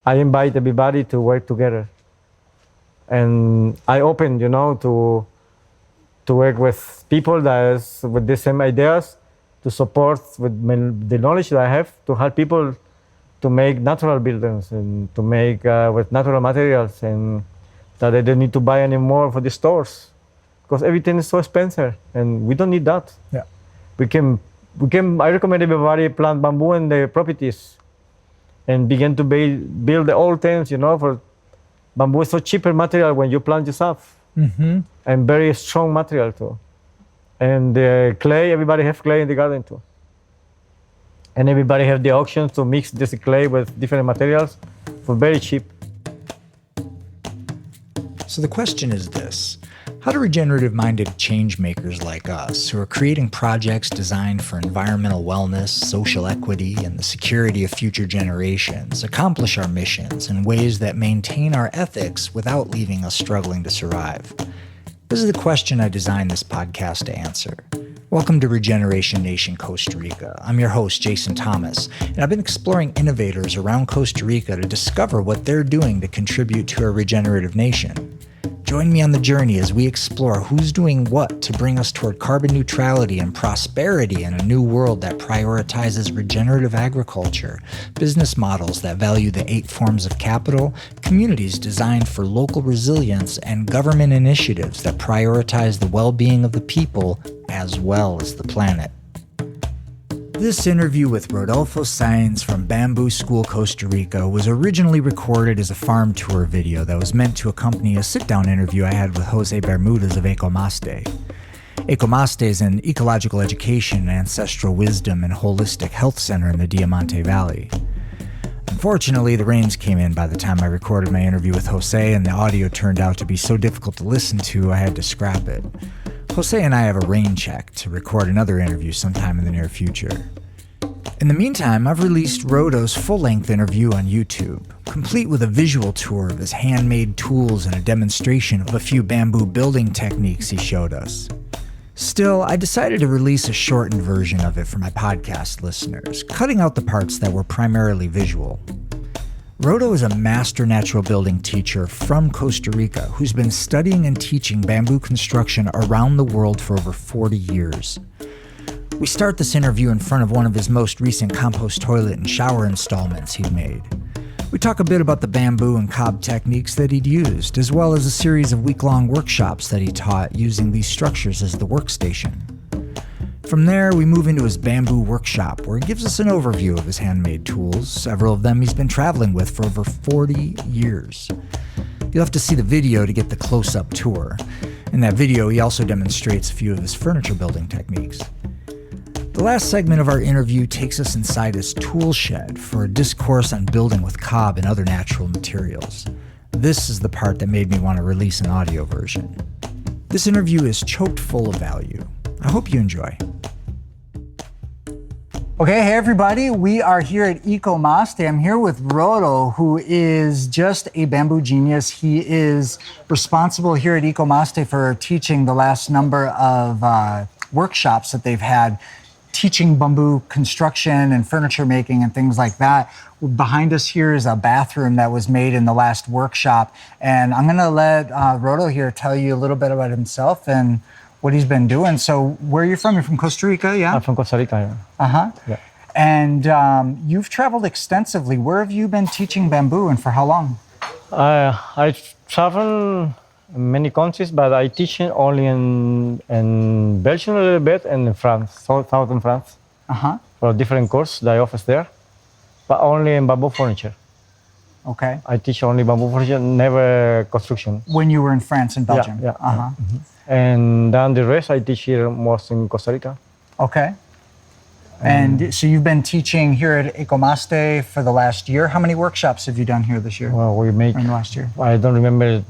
I invite everybody to work together. And I open, to work with people that is with the same ideas, to support with the knowledge that I have, to help people to make natural buildings and to make with natural materials, and that they don't need to buy anymore for the stores because everything is so expensive and we don't need that. Yeah. We can. I recommend everybody plant bamboo in their properties and begin to build the old things, for bamboo is so cheaper material when you plant yourself. Mm-hmm. And very strong material too. And the clay, everybody have clay in the garden too. And everybody have the options to mix this clay with different materials for very cheap. So the question is this: how do regenerative-minded change makers like us, who are creating projects designed for environmental wellness, social equity, and the security of future generations, accomplish our missions in ways that maintain our ethics without leaving us struggling to survive? This is the question I designed this podcast to answer. Welcome to Regeneration Nation, Costa Rica. I'm your host, Jason Thomas, and I've been exploring innovators around Costa Rica to discover what they're doing to contribute to a regenerative nation. Join me on the journey as we explore who's doing what to bring us toward carbon neutrality and prosperity in a new world that prioritizes regenerative agriculture, business models that value the 8 forms of capital, communities designed for local resilience, and government initiatives that prioritize the well-being of the people as well as the planet. This interview with Rodolfo Saenz from Bamboo School, Costa Rica was originally recorded as a farm tour video that was meant to accompany a sit-down interview I had with Jose Bermudez of Ecomaste. Ecomaste is an ecological education, ancestral wisdom, and holistic health center in the Diamante Valley. Unfortunately, the rains came in by the time I recorded my interview with Jose, and the audio turned out to be so difficult to listen to I had to scrap it. Jose and I have a rain check to record another interview sometime in the near future. In the meantime, I've released Rodo's full-length interview on YouTube, complete with a visual tour of his handmade tools and a demonstration of a few bamboo building techniques he showed us. Still, I decided to release a shortened version of it for my podcast listeners, cutting out the parts that were primarily visual. Rodo is a master natural building teacher from Costa Rica who's been studying and teaching bamboo construction around the world for over 40 years. We start this interview in front of one of his most recent compost toilet and shower installments he'd made. We talk a bit about the bamboo and cob techniques that he'd used, as well as a series of week-long workshops that he taught using these structures as the workstation. From there, we move into his bamboo workshop, where he gives us an overview of his handmade tools, several of them he's been traveling with for over 40 years. You'll have to see the video to get the close-up tour. In that video, he also demonstrates a few of his furniture building techniques. The last segment of our interview takes us inside his tool shed for a discourse on building with cob and other natural materials. This is the part that made me want to release an audio version. This interview is choked full of value. I hope you enjoy. Okay, hey everybody, we are here at Ecomaste. I'm here with Rodo, who is just a bamboo genius. He is responsible here at Ecomaste for teaching the last number of workshops that they've had, teaching bamboo construction and furniture making and things like that. Behind us here is a bathroom that was made in the last workshop. And I'm gonna let Rodo here tell you a little bit about himself and what he's been doing. So where are you from? You're from Costa Rica, yeah? I'm from Costa Rica, yeah. Uh-huh. Yeah. And you've traveled extensively. Where have you been teaching bamboo and for how long? I travel in many countries, but I teach only in Belgium a little bit and in France, southern France, for a different course that I offer there, but only in bamboo furniture. Okay. I teach only bamboo furniture, never construction. When you were in France and Belgium? Yeah. Mm-hmm. And then the rest I teach here most in Costa Rica. Okay. And so you've been teaching here at Ecomaste for the last year. How many workshops have you done here this year? Well, we make, in the last year? I don't remember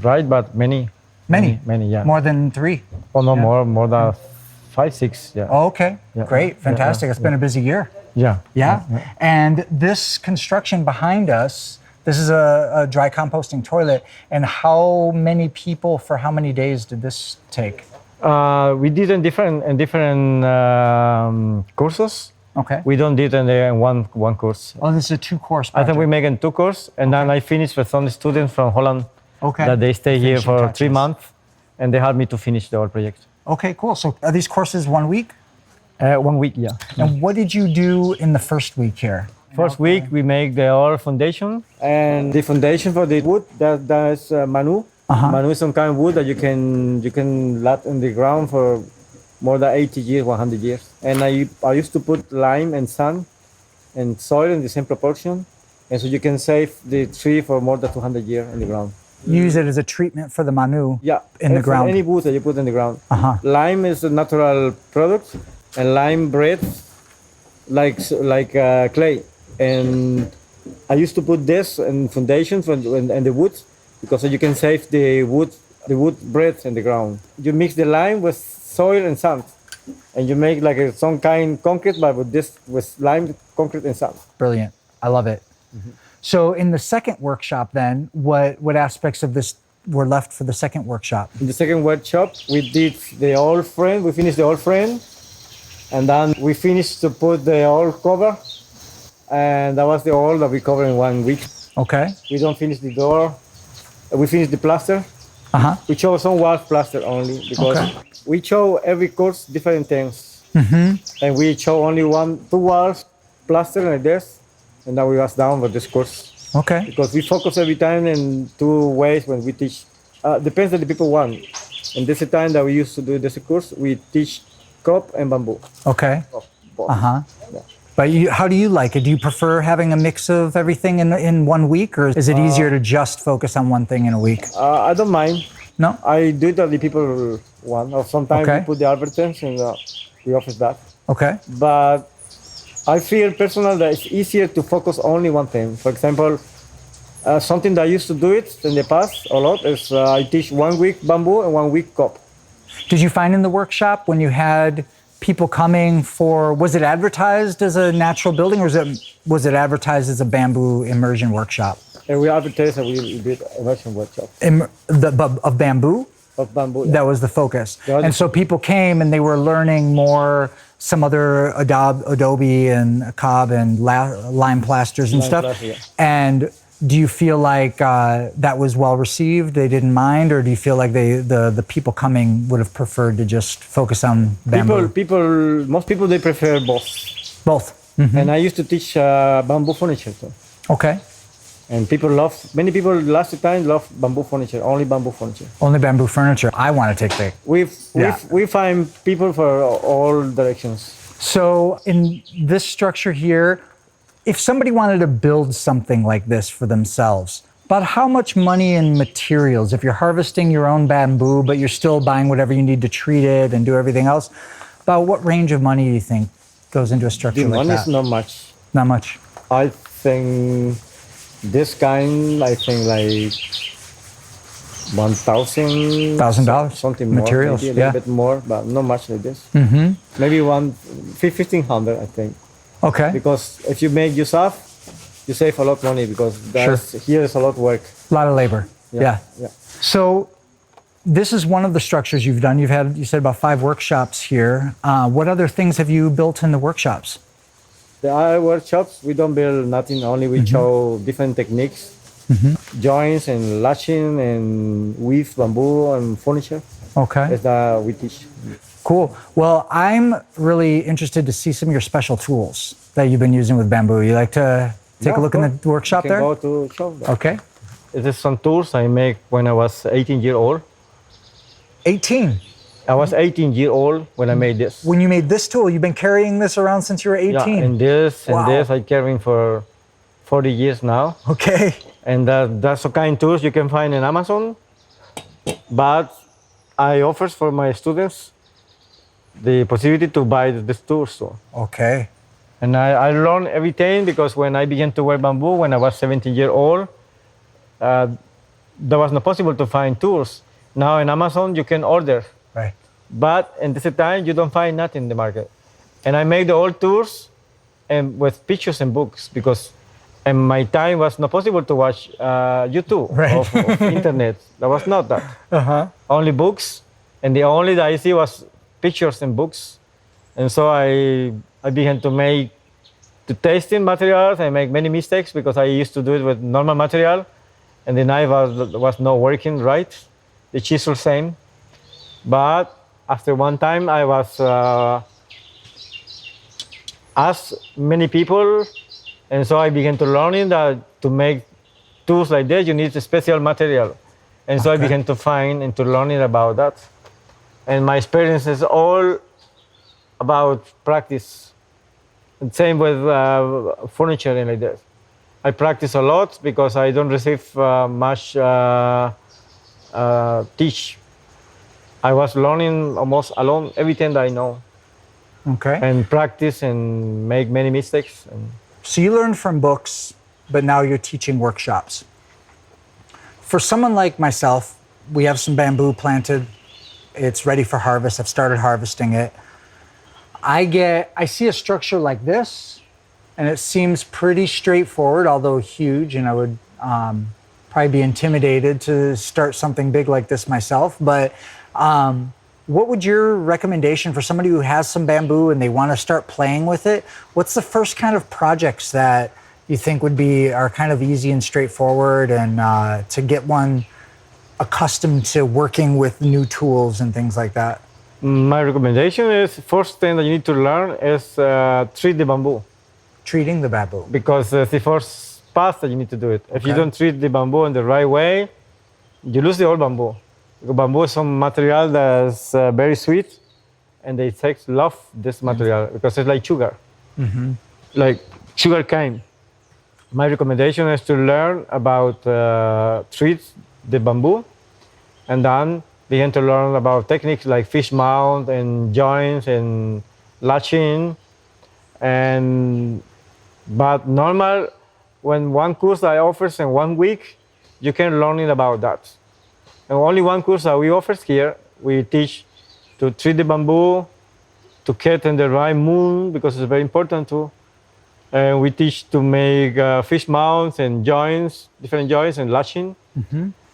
right, but many. Many, yeah. More than 3? Oh, no, yeah. more than 5, 6, yeah. Oh, okay, yeah. Great, fantastic. It's been a busy year. Yeah. And this construction behind us, this is a dry composting toilet. And how many people for how many days did this take? We did in different courses. Okay. We don't do it in one course. Oh, this is a 2-course I project. think we make in 2 courses, and then I finish with some students from Holland Okay. that they stay here Finishing for touches. 3 months, and they help me to finish the whole project. Okay, cool. So are these courses 1 week? 1 week, yeah. And what did you do in the first week here? First week we make the whole foundation, and the foundation for the wood that's manu. Manu is some kind of wood that you can let in the ground for more than 80 years, 100 years. And I used to put lime and sand and soil in the same proportion, and so you can save the tree for more than 200 years in the ground. Use it as a treatment for the manu in the for ground. any wood that you put in the ground. Lime is a natural product, and lime breathes like clay. And I used to put this in foundations and the wood, because you can save the wood breath in the ground. You mix the lime with soil and sand, and you make like some kind of concrete, but with lime, concrete, and sand. Brilliant. I love it. So in the second workshop then, what aspects of this were left for the second workshop? In the second workshop, we did the old frame. We finished the old frame, and then we finished to put the old cover, and that was the old that we covered in 1 week. Okay. We don't finish the door. We finished the plaster. We chose some walls plaster only, because we show every course different things. And we show only 2 walls plaster like this, and then we was down with this course. Okay. Because we focus every time in 2 ways when we teach. Depends on the people want. And this is the time that we used to do this course. We teach crop and bamboo. Okay. Yeah. But how do you like it? Do you prefer having a mix of everything in 1 week, or is it easier to just focus on one thing in a week? I don't mind. No? I do it that the people want. Or sometimes we put the advertisements and we offer that. Okay. But I feel personally that it's easier to focus only one thing. For example, something that I used to do it in the past a lot is I teach 1 week bamboo and 1 week cup. Did you find in the workshop when you had people coming for, was it advertised as a natural building, or was it advertised as a bamboo immersion workshop? And we advertise and we did immersion workshop. Of bamboo? Of bamboo. That was the focus. And so people came and they were learning more, some other adobe and cob and lime plasters and stuff. Plaster, yeah. And do you feel like that was well received? They didn't mind, or do you feel like the people coming would have preferred to just focus on bamboo? Most people they prefer both. Both. And I used to teach bamboo furniture too. Okay. And many people last time love bamboo furniture, only bamboo furniture. Only bamboo furniture. I want to take the. We find people for all directions. So in this structure here, if somebody wanted to build something like this for themselves, about how much money and materials, if you're harvesting your own bamboo, but you're still buying whatever you need to treat it and do everything else, about what range of money do you think goes into a structure like that? The money is not much. Not much. I think this kind, like $1,000, something more, materials, maybe a little bit more, but not much like this. Maybe 1,500, I think. Okay. Because if you make yourself, you save a lot of money, because here is a lot of work. A lot of labor. Yeah. Yeah. So this is one of the structures you've done. You said about 5 workshops here. What other things have you built in the workshops? The other workshops, we don't build nothing, only we show different techniques, joints and latching and weave bamboo and furniture. Okay. That's that we teach. Cool. Well, I'm really interested to see some of your special tools that you've been using with bamboo. You like to take a look in the workshop there? Go to show that. Okay. This is some tools I make when I was 18 years old. 18? I was 18 years old when I made this. When you made this tool, you've been carrying this around since you were 18? Yeah, and this I'm carrying for 40 years now. Okay. And that's the kind of tools you can find in Amazon. But I offer for my students the possibility to buy this tools. So. Okay. And I learned everything, because when I began to work bamboo, when I was 17 years old, there was not possible to find tools. Now in Amazon, you can order. Right. But in this time, you don't find nothing in the market. And I make the old tours and with pictures and books, because in my time was not possible to watch YouTube of internet. There was not that. Only books, and the only that I see was pictures and books. And so I I began to tasting materials. I make many mistakes because I used to do it with normal material, and the knife was not working right. The chisel same, but after one time I was asked many people, and so I began to learning that to make tools like that you need a special material, and so I began to find and to learning about that, and my experience is all about practice. And same with furniture and like that. I practice a lot because I don't receive much teach. I was learning almost alone everything that I know. Okay. And practice and make many mistakes. So you learned from books, but now you're teaching workshops. For someone like myself, we have some bamboo planted. It's ready for harvest. I've started harvesting it. I see a structure like this, and it seems pretty straightforward, although huge, and I would probably be intimidated to start something big like this myself. But what would your recommendation for somebody who has some bamboo and they want to start playing with it? What's the first kind of projects that you think are kind of easy and straightforward, and to get one accustomed to working with new tools and things like that? My recommendation is first thing that you need to learn is treat the bamboo. Treating the bamboo. Because it's the first path that you need to do it. If you don't treat the bamboo in the right way, you lose the old bamboo. Because bamboo is some material that's very sweet, and they love this material because it's like sugar, like sugar cane. My recommendation is to learn about treat the bamboo, and then begin to learn about techniques like fish mount and joints and latching. But normal, when one course I offers in 1 week, you can learn it about that. And only one course that we offer here, we teach to treat the bamboo, to cut in the right moon, because it's very important too. And we teach to make fish mounts and joints, different joints and latching.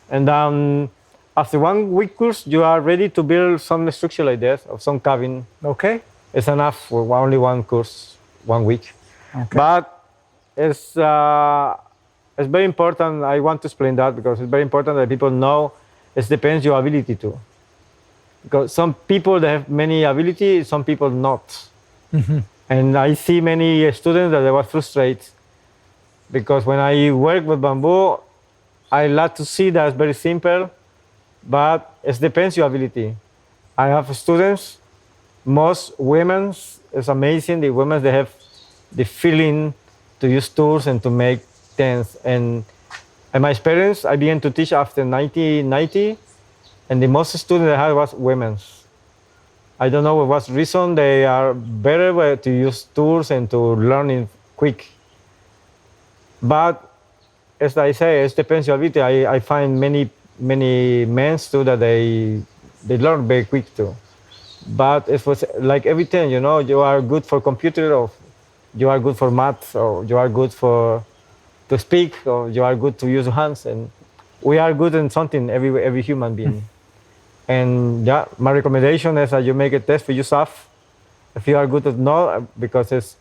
And then after 1 week course, you are ready to build some structure like this, or some cabin. Okay. It's enough for only one course, 1 week. Okay. But it's very important. I want to explain that because it's very important that people know it depends your ability too. Because some people they have many ability, some people not. And I see many students that they were frustrated because when I work with bamboo, I like to see that it's very simple, but it depends your ability. I have students, most women, it's amazing. The women, they have the feeling to use tools and to make things. And in my experience, I began to teach after 1990, and the most students I had was women. I don't know what was the reason. They are better to use tools and to learn it quick. But as I say, it depends your ability. I find many men too that they learn very quick too. But it was like everything, you know, you are good for computer, or you are good for math, or you are good to speak, or you are good to use your hands, and we are good in something, every human being. And yeah, my recommendation is that you make a test for yourself if you are good or not, because it's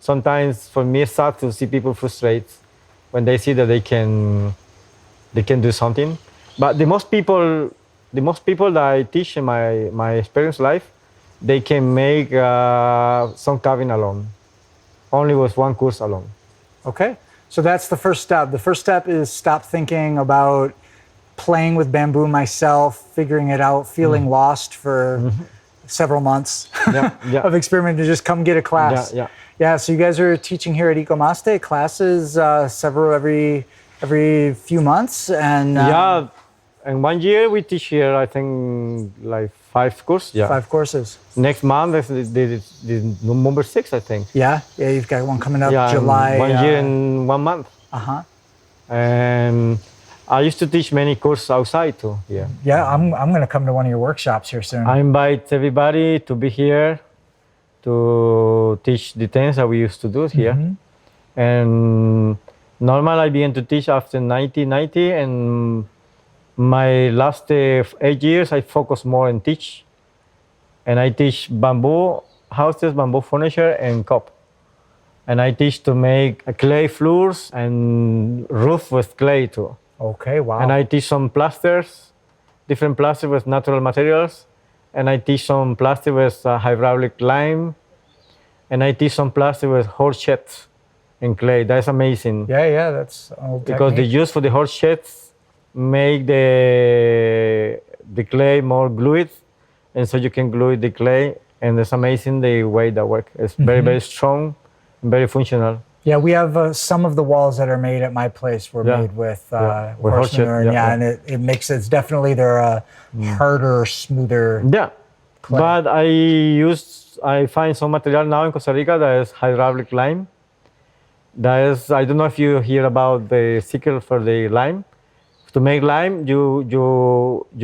sometimes for me it's sad to see people frustrated when they see that they can do something. But the most people that I teach in my experience life, they can make some cabin alone, only with one course alone. Okay, so that's the first step. The first step is stop thinking about playing with bamboo myself, figuring it out, feeling lost for several months of experiment, to just come get a class. Yeah, so you guys are teaching here at Ecomaste classes every few months, and and 1 year we teach here, I think, like 5 courses. 5 courses. Next month is the number 6, I think. Yeah, you've got one coming up July. 1 year and 1 month. And I used to teach many courses outside too. Yeah, I'm going to come to one of your workshops here soon. I invite everybody to be here to teach the things that we used to do here. And normally I began to teach after 1990, and my last 8 years I focus more on teach. And I teach bamboo houses, bamboo furniture, and cup. And I teach to make clay floors and roof with clay too. Okay, wow. And I teach some plasters, different plasters with natural materials. And I teach some plaster with hydraulic lime. And I teach some plaster with horse sheds and clay. That's amazing. Yeah, that's old Because the technique. use for the horse sheds make the clay more glued. And so you can glue the clay. And it's amazing the way that works. It's very, very strong and very functional. Yeah, we have some of the walls that are made at my place were Yeah. made with With horse horse shit, manure, and yeah, and it makes it's definitely they're harder, smoother. Yeah, clay. but I find some material now in Costa Rica that is hydraulic lime. That is, I don't know if you hear about the cycle for the lime. To make lime, you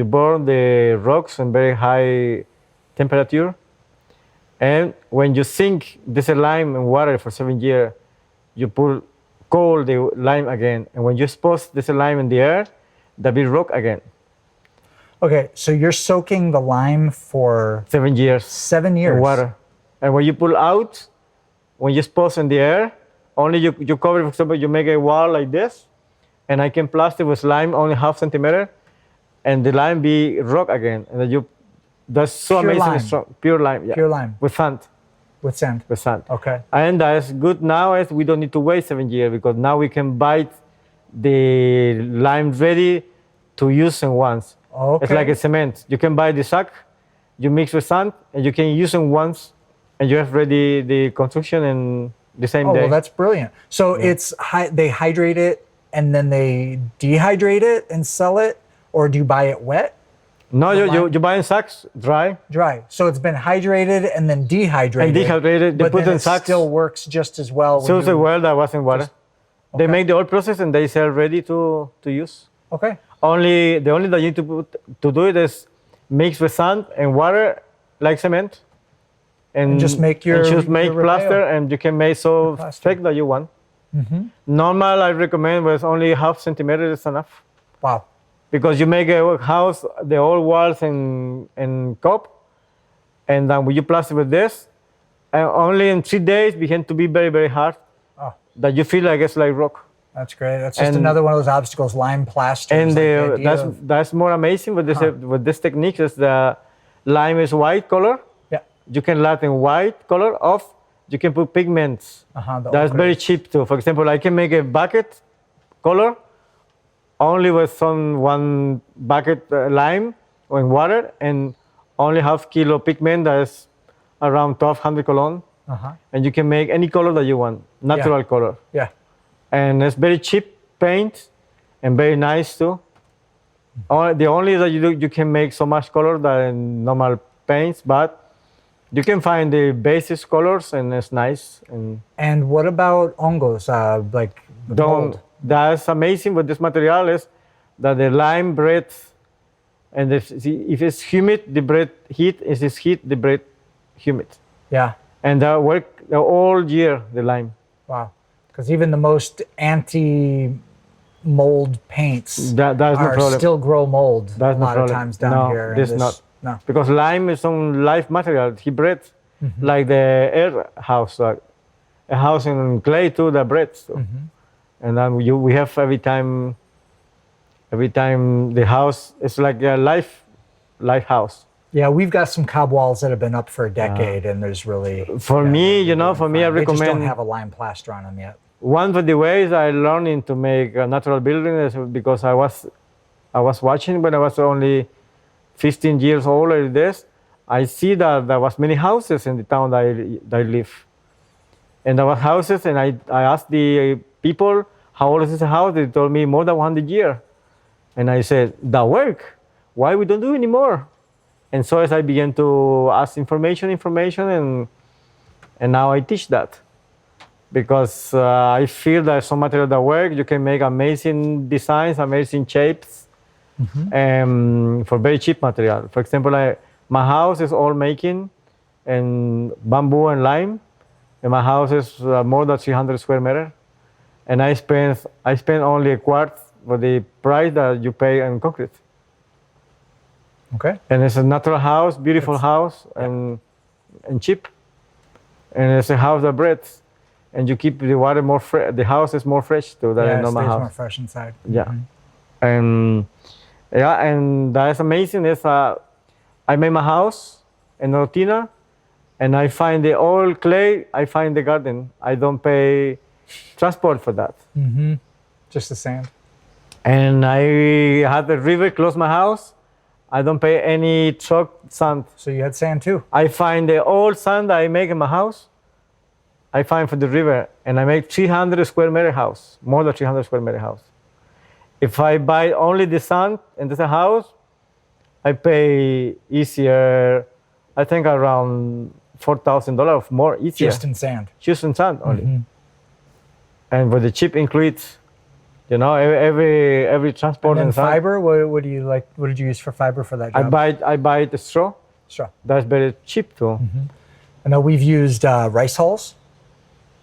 burn the rocks in very high temperature, and when you sink this lime in water for 7 years, you put cold the lime again, and when you expose this lime in the air, that be rock again. Okay, so you're soaking the lime for 7 years. 7 years. In water. And when you pull out, when you expose in the air, only you cover, for example, you make a wall like this, and I can plaster with lime only half centimeter, and the lime be rock again. And then that's so Pure amazing. lime. Strong. Pure lime, yeah. Pure lime With sand, with sand. with sand. Okay. And that's good now is we don't need to wait 7 years because now we can buy the lime ready to use in once. Okay. It's like a cement. You can buy the sack, you mix with sand, and you can use it once, and you have ready the construction in the same Oh, day. well, that's brilliant. So it's they hydrate it and then they dehydrate it and sell it, or do you buy it wet? No, the you lime? buy in sacks, dry, Dry. So it's been hydrated and then dehydrated. and dehydrated. They but put then in it sacks. still works just as well. when So the you- well that was in water. They okay. make the whole process and they sell ready to use. Okay. The only that you need to do it is mix with sand and water like cement, And just make your- and just make your plaster, Rodeo. and you can make so plaster. thick that you want. Normal, I recommend with only half centimeter is enough. Wow. Because you make a house, the whole walls in cup, and then when you plaster with this, and only in 3 days begin to be very, very hard, Oh, that you feel like it's like rock. that's great. That's just And- another one of those obstacles. Lime plaster. And is like the idea that's of- that's more amazing with this technique is the lime is white color. yeah. You can let in white color off. You can put pigments. The That's ochre. very cheap too. For example, I can make a bucket color only with one bucket lime or in water and only half kilo pigment that is around 1200 colon. And you can make any color that you want, natural color. Yeah. And it's very cheap paint and very nice too. The only that you can make so much color than normal paints, but you can find the basic colors and it's nice. And what about hongos? Like the mold? that's amazing with this material is that the lime breathes, and if it's humid, the breath heat. If it's heat, the breath humid. Yeah. And that work all year, the lime. Wow. Because even the most anti-mold paints That's no problem. still grow mold That's a no lot problem. of times down No, here. and this not. No. Because lime is some life material. He breathes like the air house, like a house in clay too that breathes. So. And then we have every time the house is like a life house. Yeah, we've got some cob walls that have been up for a decade, and there's really For me, they're doing for me, I fine. They just don't recommend have a lime plaster on them yet. one of the ways I learned to make a natural building is because I was watching when I was only 15 years old like this. I see that there was many houses in the town that I live. And there were houses, and I asked the people, how old is this house? They told me more than 100 years. And I said, that work. Why we don't do it anymore? And so as I began to ask information, and now I teach that. Because I feel that some material that work, you can make amazing designs, amazing shapes, for very cheap material. For example, my house is all making in bamboo and lime, and my house is more than 300 square meter. And I spend only a quarter for the price that you pay in concrete. Okay. And it's a natural house, beautiful house, and cheap. and it's a house that breathes, and you keep the water more fresh. The house is more fresh too than Yeah, a it normal stays house. more fresh inside. Yeah, and yeah, and that's amazing. Is I made my house in Rotina, and I find the old clay. I find the garden. I don't pay transport for that. Just the sand. And I had the river close my house. I don't pay any truck sand. So you had sand too. I find the old sand that I make in my house. I find for the river, and I make 300 square meter house, more than 300 square meter house. If I buy only the sand in this house, I pay easier. I think around $4,000 more easier. Just in sand. Just in sand only. And with the cheap includes, you know, every transport And then and sand. fiber. What do you like? What did you use for fiber for that job? I buy the straw. Straw. That's very cheap too. I know we've used rice hulls,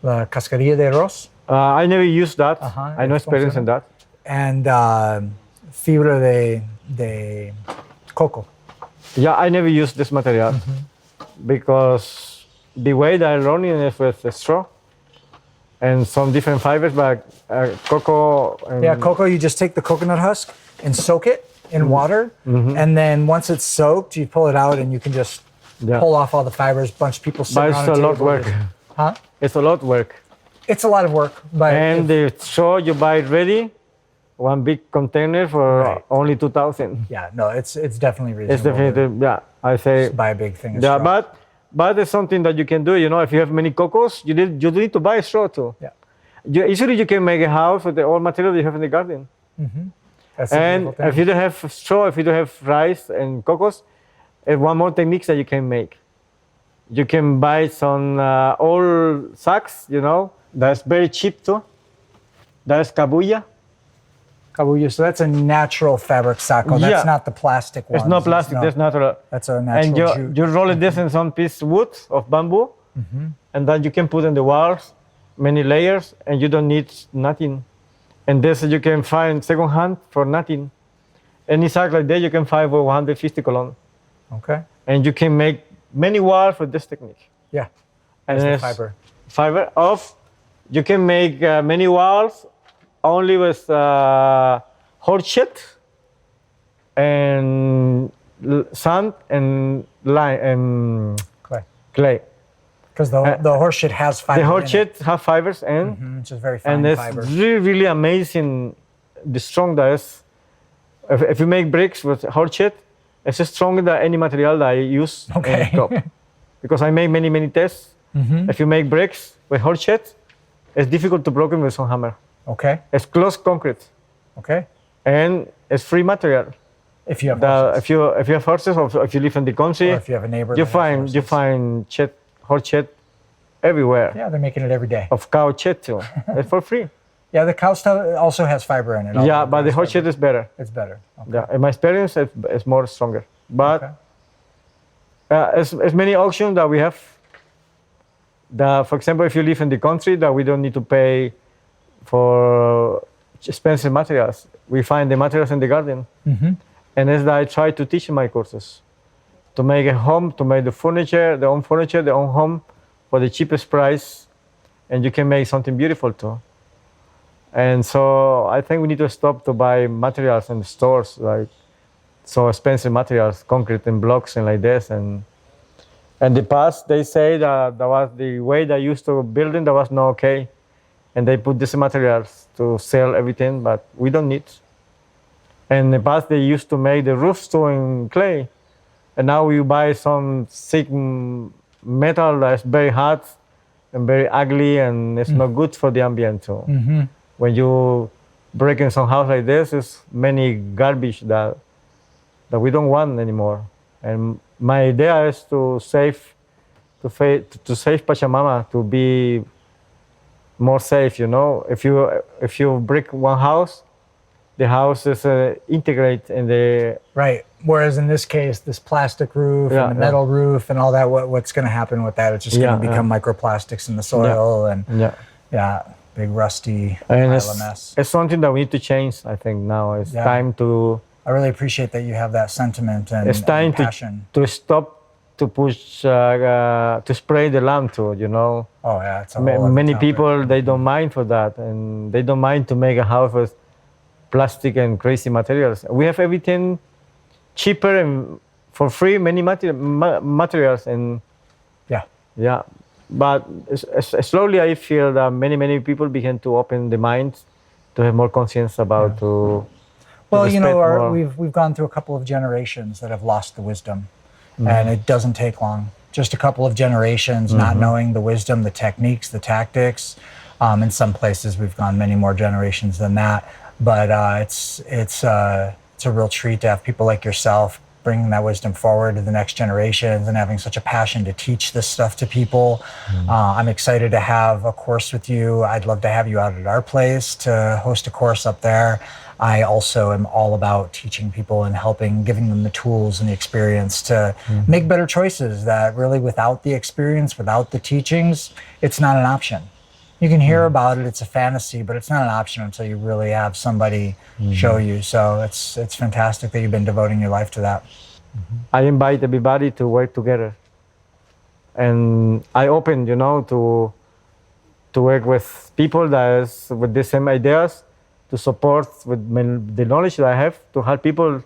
la cascarilla de arroz, I never used that. I no experience in that. and fibra de coco. Yeah, I never used this material because the way that I'm running is with the straw and some different fibers, but cocoa. And Yeah, cocoa. You just take the coconut husk and soak it in water, and then once it's soaked, you pull it out and you can just pull off all the fibers. Bunch of people sitting But around it's a a lot table. work. Huh? It's a lot work. It's a lot of work, but And the straw you buy it ready, one big container for only 2,000. yeah, no, it's definitely reasonable. It's definitely, yeah. I say, to buy a big thing. Of yeah, straw. but it's something that you can do. You know, if you have many cocos, you need to buy straw too. Yeah. Easily you can make a house with the old material you have in the garden. That's a And beautiful thing. if you don't have straw, if you don't have rice and cocos, one more technique that you can make. You can buy some old sacks, you know, that's very cheap too. That's cabuya. Kabuya, so that's a natural fabric sacco. That's Yeah. not the plastic one. It's not plastic, that's natural. That's a And natural jute. you roll this in some piece of wood of bamboo, and then you can put in the walls many layers, and you don't need nothing. And this you can find second hand for nothing. Any sack like that you can find for 150 colon. Okay. And you can make many walls with this technique. Yeah. And That's the it's fiber. Fiber of, you can make many walls only with horse shit and sand and lime and clay. Because the horse shit has fiber. The horse in it, shit have fibers and which is very fine and it's fiber. really, really amazing the strong that is. If you make bricks with horse shit, it's stronger than any material that I use Okay. in top. Because I make many tests. If you make bricks with horse shit, it's difficult to break them with some hammer. Okay. It's close concrete Okay. and it's free material. If you have horses. If you have horses or if you live in the country, Or if you have a neighbor. you that has find you horses. find shit, horse shit everywhere. Yeah, they're making it every day. Of cow shit too. It's for free. Yeah, the cow stuff also has fiber in it. all Yeah, the but the grass horse shit fiber. is better. It's better. Okay. Yeah, in my experience, it's more stronger. But Okay. it's many auctions that we have. For example, if you live in the country, that we don't need to pay for expensive materials. We find the materials in the garden, and as I try to teach in my courses, to make a home, to make the furniture, their own home, for the cheapest price, and you can make something beautiful too. And so I think we need to stop to buy materials in the stores, like so expensive materials, concrete and blocks and like this. And in the past, they say that was the way they used to building that was not okay. And they put these materials to sell everything, but we don't need. And in the past, they used to make the roofs too in clay. And now we buy some thick metal that's very hard and very ugly, and it's not good for the ambient too. When you break in some house like this, it's many garbage that we don't want anymore. And my idea is to save Pachamama, to be more safe. You know, if you break one house, the house is integrate in the Right. Whereas in this case, this plastic roof Yeah, and the yeah. metal roof and all that, what's going to happen with that? It's just going to become microplastics in the soil and big rusty and pile of mess. it's something that we need to change. I think now it's time to I really appreciate that you have that sentiment and, it's time and passion. to stop to push to spray the lamp too. You know, Oh yeah, it's a whole other many topic. people they don't mind for that, and they don't mind to make a house with plastic and crazy materials. We have everything cheaper and for free, many materials, and Yeah. yeah. But slowly, I feel that many people begin to open the minds to have more conscience about to. Well, you know, respect more. we've gone through a couple of generations that have lost the wisdom, and it doesn't take long. Just a couple of generations not knowing the wisdom, the techniques, the tactics. In some places, we've gone many more generations than that. But it's a real treat to have people like yourself bringing that wisdom forward to the next generations and having such a passion to teach this stuff to people. I'm excited to have a course with you. I'd love to have you out at our place to host a course up there. I also am all about teaching people and helping, giving them the tools and the experience to make better choices that really without the experience, without the teachings, it's not an option. You can hear about it, it's a fantasy, but it's not an option until you really have somebody show you. So it's fantastic that you've been devoting your life to that. I invite everybody to work together, and I open, you know, to work with people that is with the same ideas, to support with the knowledge that I have, to help people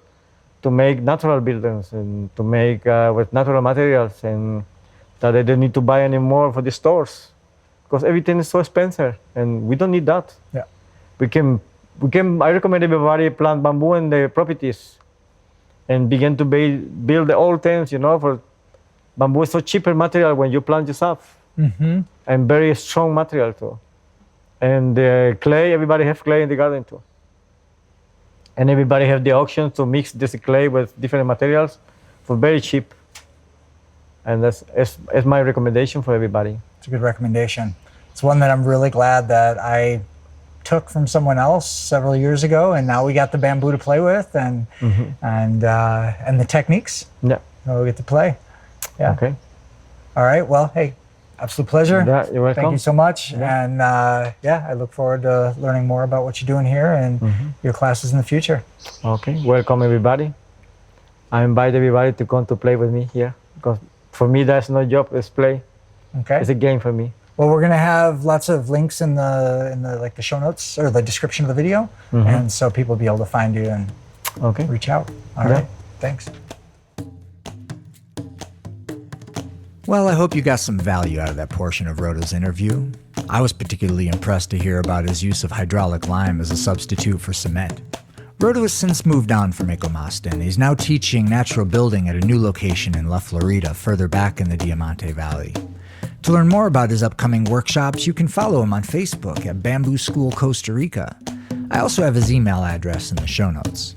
to make natural buildings and to make with natural materials, and that they don't need to buy anymore for the stores, because everything is so expensive, and we don't need that. Yeah. We can. I recommend everybody plant bamboo in their properties, and begin to build the old tents. You know, for bamboo is so cheaper material when you plant yourself, and very strong material too. And the clay, everybody has clay in the garden too. And everybody have the option to mix this clay with different materials for very cheap. And that's my recommendation for everybody. It's a good recommendation. It's one that I'm really glad that I took from someone else several years ago, and now we got the bamboo to play with and the techniques. Yeah. So we get to play. Yeah. Okay. All right. Well, hey, absolute pleasure. Yeah, you're welcome. Thank you so much. And I look forward to learning more about what you're doing here and your classes in the future. Okay. Welcome everybody. I invite everybody to come to play with me here, because for me that's no job, it's play. Okay. It's a game for me. Well, we're gonna have lots of links in the like the show notes or the description of the video, and so people will be able to find you and Okay. reach out. All Yeah. right. Thanks. Well, I hope you got some value out of that portion of Rodo's interview. I was particularly impressed to hear about his use of hydraulic lime as a substitute for cement. Rodo has since moved on from Ecomasta, and he's now teaching natural building at a new location in La Florida, further back in the Diamante Valley. To learn more about his upcoming workshops, you can follow him on Facebook at Bamboo School Costa Rica. I also have his email address in the show notes.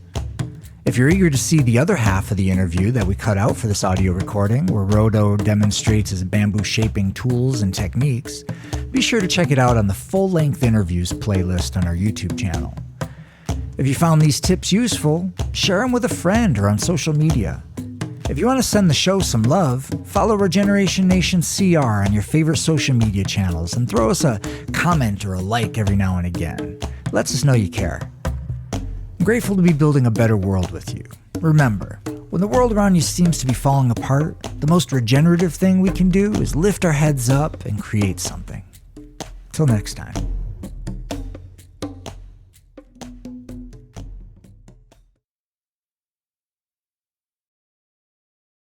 If you're eager to see the other half of the interview that we cut out for this audio recording, where Rodo demonstrates his bamboo shaping tools and techniques, be sure to check it out on the full-length interviews playlist on our YouTube channel. If you found these tips useful, share them with a friend or on social media. If you want to send the show some love, follow Regeneration Nation CR on your favorite social media channels and throw us a comment or a like every now and again. Lets us know you care. I'm grateful to be building a better world with you. Remember, when the world around you seems to be falling apart, the most regenerative thing we can do is lift our heads up and create something. Till next time.